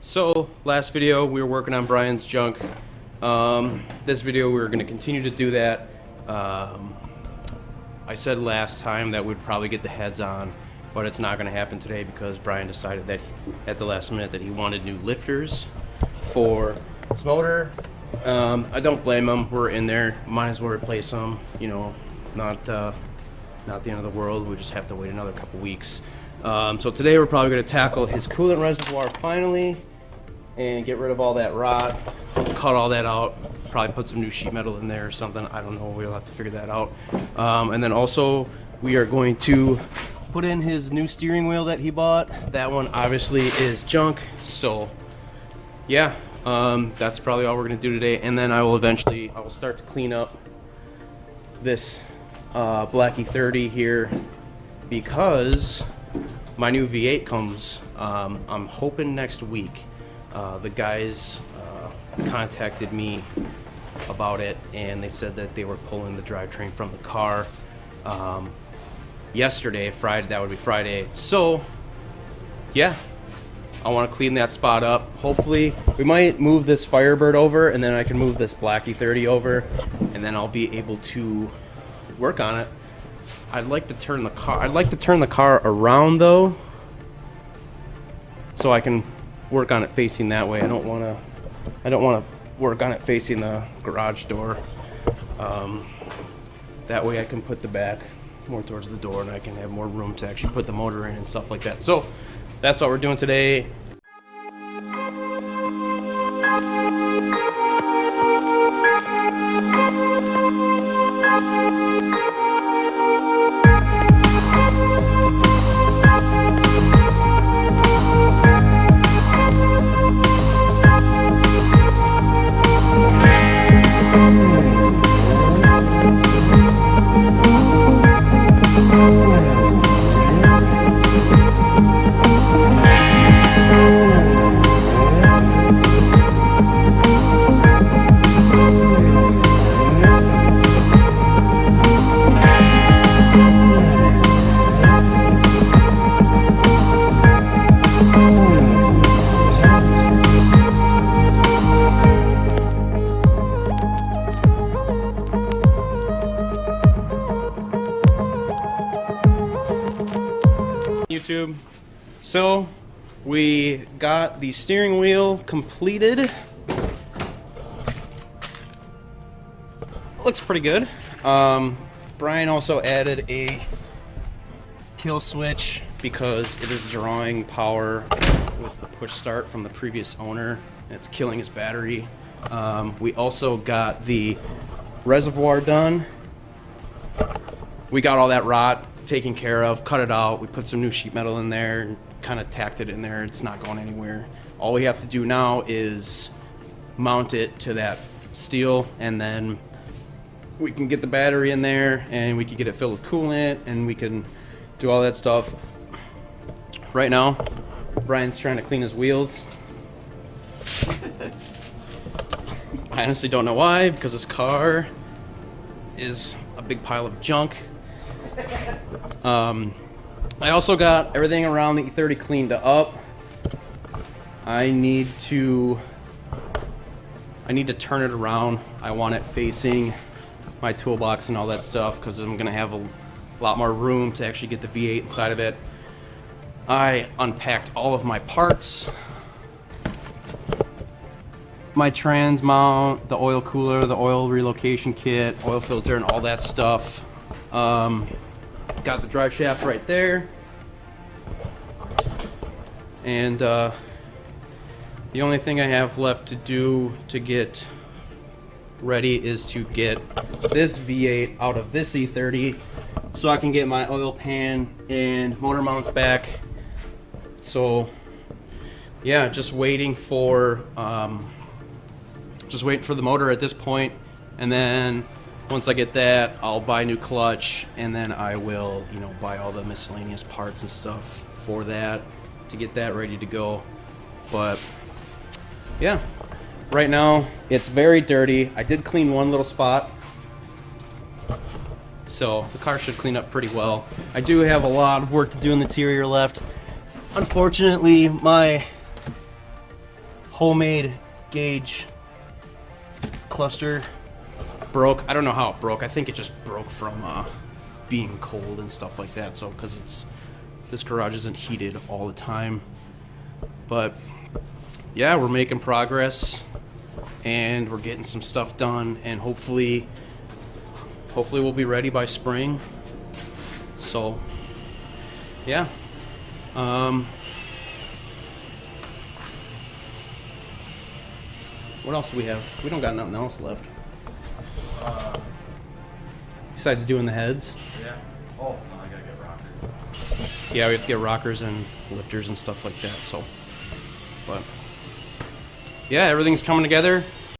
So, last video we were working on Brian's junk. This video we were going to continue to do that. I said last time that we'd probably get the heads on, but it's not going to happen today because Brian decided that at the last minute that he wanted new lifters for his motor. I don't blame him. We're in there. Might as well replace them. You know, not the end of the world. We just have to wait another couple weeks. So today we're probably going to tackle his coolant reservoir finally and get rid of all that rot, cut all that out, probably put some new sheet metal in there or something. I don't know. We'll have to figure that out. And then also we are going to put in his new steering wheel that he bought. That one obviously is junk. So yeah, that's probably all we're going to do today. And then I will start to clean up this Black E30 here because my new V8 comes, I'm hoping next week. The guys contacted me about it and they said that they were pulling the drivetrain from the car yesterday, Friday. That would be Friday. So yeah, I want to clean that spot up. Hopefully we might move this Firebird over and then I can move this Black E30 over and then I'll be able to work on it. I'd like to turn the car around though, so I can work on it facing that way. I don't want to work on it facing the garage door. That way I can put the back more towards the door and I can have more room to actually put the motor in and stuff like that. So that's what we're doing today. YouTube. So we got the steering wheel completed. Looks pretty good. Brian also added a kill switch because it is drawing power with the push start from the previous owner. It's killing his battery. We also got the reservoir done. We got all that rot taken care of, cut it out. We put some new sheet metal in there and kind of tacked it in there. It's not going anywhere. All we have to do now is mount it to that steel and then we can get the battery in there and we can get it filled with coolant and we can do all that stuff. Right now, Brian's trying to clean his wheels. I honestly don't know why, because this car is a big pile of junk. I also got everything around the E30 cleaned up. I need to turn it around. I want it facing my toolbox and all that stuff because I'm gonna have a lot more room to actually get the V8 inside of it. I unpacked all of my parts, my trans mount, the oil cooler, the oil relocation kit, oil filter, and all that stuff. Got the drive shaft right there, and the only thing I have left to do to get ready is to get this V8 out of this E30 so I can get my oil pan and motor mounts back. So yeah, just waiting for the motor at this point, and then once I get that, I'll buy a new clutch, and then I will, you know, buy all the miscellaneous parts and stuff for that to get that ready to go. But yeah, right now it's very dirty. I did clean one little spot, so the car should clean up pretty well. I do have a lot of work to do in the interior left. Unfortunately, my homemade gauge cluster broke. I don't know how it broke. I think it just broke from being cold and stuff like that. So because this garage isn't heated all the time. But yeah, we're making progress and we're getting some stuff done, and hopefully we'll be ready by spring. So yeah. What else do we have? We don't got nothing else left. Besides doing the heads. Yeah. Oh, no, I gotta get rockers. Yeah, we have to get rockers and lifters and stuff like that. So, but yeah, everything's coming together.